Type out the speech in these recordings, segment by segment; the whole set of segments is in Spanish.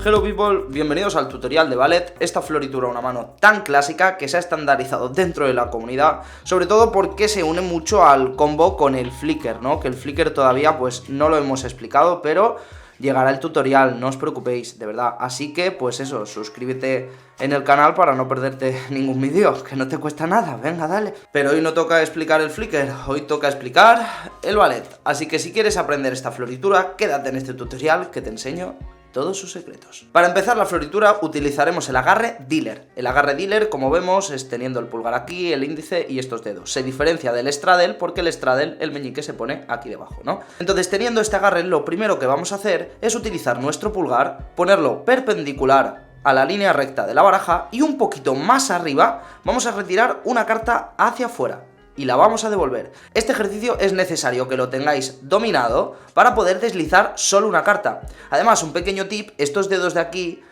Hello people, bienvenidos al tutorial de Ballet, esta floritura a una mano tan clásica que se ha estandarizado dentro de la comunidad, sobre todo porque se une mucho al combo con el flicker, ¿no? Que el flicker todavía pues no lo hemos explicado, pero llegará el tutorial, no os preocupéis, de verdad. Así que pues eso, suscríbete en el canal para no perderte ningún vídeo, que no te cuesta nada, venga dale. Pero hoy no toca explicar el flicker, hoy toca explicar el ballet. Así que si quieres aprender esta floritura, quédate en este tutorial que te enseño todos sus secretos. Para empezar la floritura utilizaremos el agarre dealer. El agarre dealer, como vemos, es teniendo el pulgar aquí, el índice y estos dedos. Se diferencia del straddle porque el straddle, el meñique, se pone aquí debajo, ¿no? Entonces, teniendo este agarre, lo primero que vamos a hacer es utilizar nuestro pulgar, ponerlo perpendicular a la línea recta de la baraja y un poquito más arriba vamos a retirar una carta hacia afuera y la vamos a devolver. Este ejercicio es necesario que lo tengáis dominado para poder deslizar solo una carta. Además, un pequeño tip, estos dedos de aquí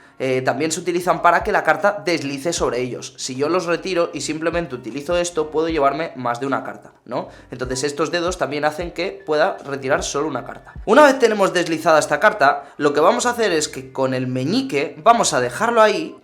también se utilizan para que la carta deslice sobre ellos. Si yo los retiro y simplemente utilizo esto, puedo llevarme más de una carta, ¿no? Entonces estos dedos también hacen que pueda retirar solo una carta. Una vez tenemos deslizada esta carta, lo que vamos a hacer es que con el meñique vamos a dejarlo ahí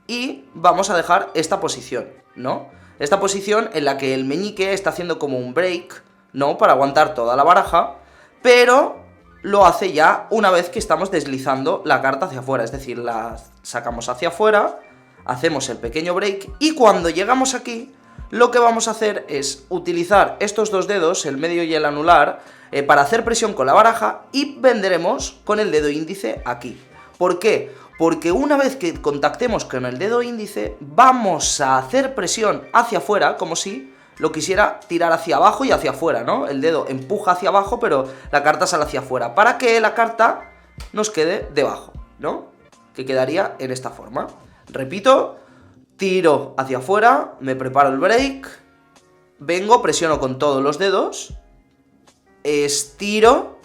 y vamos a dejar esta posición, ¿no? Esta posición en la que el meñique está haciendo como un break, ¿no? Para aguantar toda la baraja, pero lo hace ya una vez que estamos deslizando la carta hacia afuera, es decir, la sacamos hacia afuera, hacemos el pequeño break y cuando llegamos aquí, lo que vamos a hacer es utilizar estos dos dedos, el medio y el anular, para hacer presión con la baraja y vendremos con el dedo índice aquí. ¿Por qué? Porque una vez que contactemos con el dedo índice, vamos a hacer presión hacia afuera, como si lo quisiera tirar hacia abajo y hacia afuera, ¿no? El dedo empuja hacia abajo, pero la carta sale hacia afuera, para que la carta nos quede debajo, ¿no? Que quedaría en esta forma. Repito, tiro hacia afuera, me preparo el break, vengo, presiono con todos los dedos, estiro,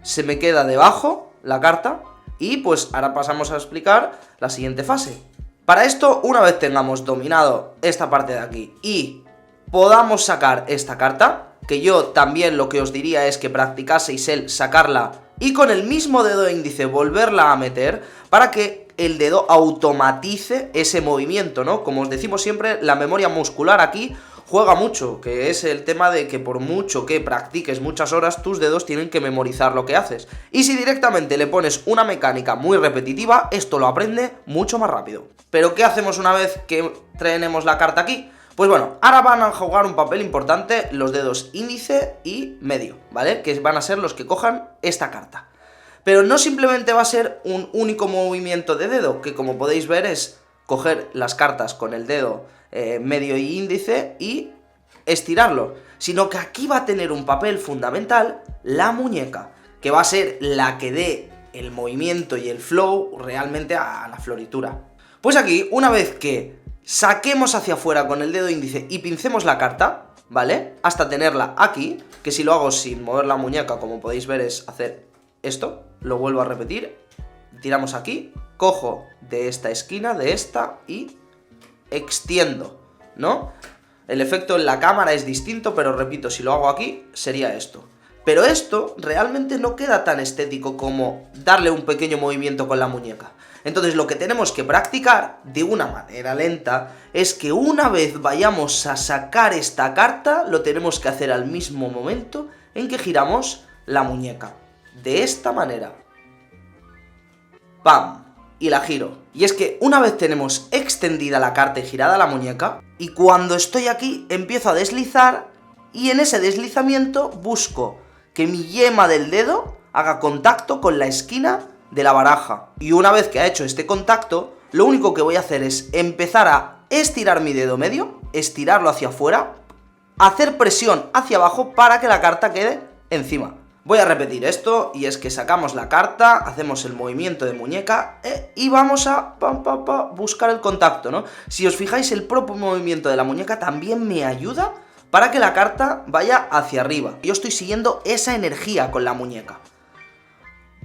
se me queda debajo la carta. Y pues ahora pasamos a explicar la siguiente fase. Para esto, una vez tengamos dominado esta parte de aquí y podamos sacar esta carta, que yo también lo que os diría es que practicaseis el sacarla y con el mismo dedo índice volverla a meter para que el dedo automatice ese movimiento, ¿no? Como os decimos siempre, la memoria muscular aquí juega mucho, que es el tema de que por mucho que practiques muchas horas, tus dedos tienen que memorizar lo que haces. Y si directamente le pones una mecánica muy repetitiva, esto lo aprende mucho más rápido. ¿Pero qué hacemos una vez que tenemos la carta aquí? Pues bueno, ahora van a jugar un papel importante los dedos índice y medio, ¿vale? Que van a ser los que cojan esta carta. Pero no simplemente va a ser un único movimiento de dedo, que como podéis ver es coger las cartas con el dedo medio y índice y estirarlo, sino que aquí va a tener un papel fundamental la muñeca, que va a ser la que dé el movimiento y el flow realmente a la floritura. Pues aquí, una vez que saquemos hacia afuera con el dedo índice y pincemos la carta, ¿vale? Hasta tenerla aquí, que si lo hago sin mover la muñeca, como podéis ver, es hacer esto, lo vuelvo a repetir, tiramos aquí, cojo de esta esquina, de esta, y extiendo, ¿no? El efecto en la cámara es distinto, pero repito, si lo hago aquí, sería esto. Pero esto realmente no queda tan estético como darle un pequeño movimiento con la muñeca. Entonces lo que tenemos que practicar de una manera lenta es que una vez vayamos a sacar esta carta, lo tenemos que hacer al mismo momento en que giramos la muñeca. De esta manera. ¡Pam! Y la giro. Y es que una vez tenemos extendida la carta y girada la muñeca, y cuando estoy aquí empiezo a deslizar, y en ese deslizamiento busco que mi yema del dedo haga contacto con la esquina de la baraja. Y una vez que ha hecho este contacto, lo único que voy a hacer es empezar a estirar mi dedo medio, estirarlo hacia afuera, hacer presión hacia abajo para que la carta quede encima. Voy a repetir esto, y es que sacamos la carta, hacemos el movimiento de muñeca y vamos a buscar el contacto, ¿no? Si os fijáis, el propio movimiento de la muñeca también me ayuda para que la carta vaya hacia arriba. Yo estoy siguiendo esa energía con la muñeca.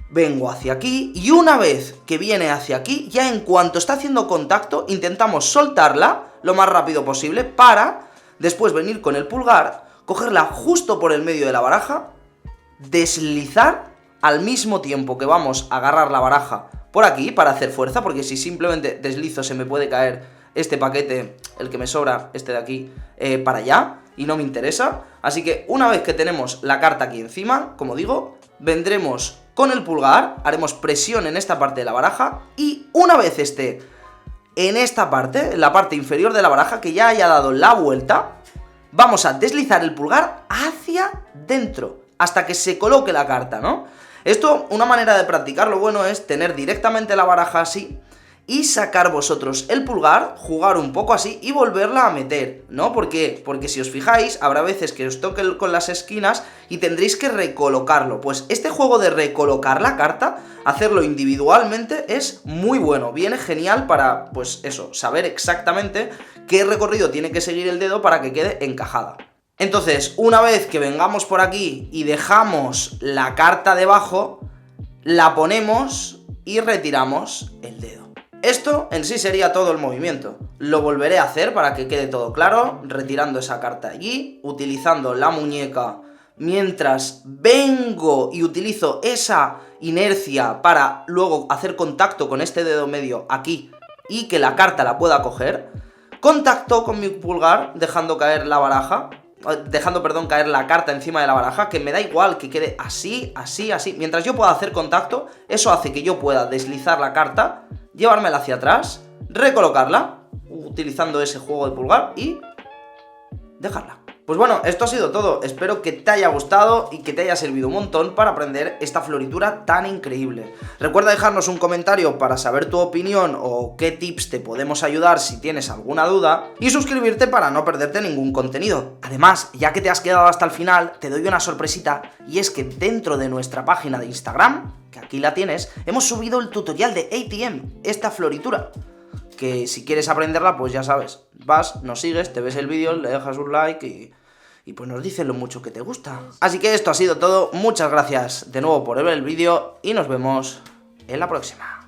Vengo hacia aquí, y una vez que viene hacia aquí, ya en cuanto está haciendo contacto, intentamos soltarla lo más rápido posible para después venir con el pulgar, cogerla justo por el medio de la baraja, deslizar al mismo tiempo que vamos a agarrar la baraja por aquí para hacer fuerza, porque si simplemente deslizo se me puede caer este paquete, el que me sobra, este de aquí, para allá, y no me interesa. Así que una vez que tenemos la carta aquí encima, como digo, vendremos con el pulgar, haremos presión en esta parte de la baraja, y una vez esté en esta parte, en la parte inferior de la baraja, que ya haya dado la vuelta, vamos a deslizar el pulgar hacia dentro, hasta que se coloque la carta, ¿no? Esto, una manera de practicarlo bueno es tener directamente la baraja así, y sacar vosotros el pulgar, jugar un poco así y volverla a meter, ¿no? ¿Por qué? Porque si os fijáis, habrá veces que os toque con las esquinas y tendréis que recolocarlo. Pues este juego de recolocar la carta, hacerlo individualmente, es muy bueno. Viene genial para, pues eso, saber exactamente qué recorrido tiene que seguir el dedo para que quede encajada. Entonces, una vez que vengamos por aquí y dejamos la carta debajo, la ponemos y retiramos el dedo. Esto en sí sería todo el movimiento. Lo volveré a hacer para que quede todo claro, retirando esa carta allí, utilizando la muñeca mientras vengo y utilizo esa inercia para luego hacer contacto con este dedo medio aquí y que la carta la pueda coger. Contacto con mi pulgar dejando caer la baraja, caer la carta encima de la baraja, que me da igual que quede así, así, así. Mientras yo pueda hacer contacto, eso hace que yo pueda deslizar la carta, llevármela hacia atrás, recolocarla, utilizando ese juego de pulgar y dejarla. Pues bueno, esto ha sido todo. Espero que te haya gustado y que te haya servido un montón para aprender esta floritura tan increíble. Recuerda dejarnos un comentario para saber tu opinión o qué tips te podemos ayudar si tienes alguna duda, y suscribirte para no perderte ningún contenido. Además, ya que te has quedado hasta el final, te doy una sorpresita, y es que dentro de nuestra página de Instagram, que aquí la tienes, hemos subido el tutorial de ATM, esta floritura, que si quieres aprenderla, pues ya sabes, vas, nos sigues, te ves el vídeo, le dejas un like y pues nos dices lo mucho que te gusta. Así que esto ha sido todo, muchas gracias de nuevo por ver el vídeo y nos vemos en la próxima.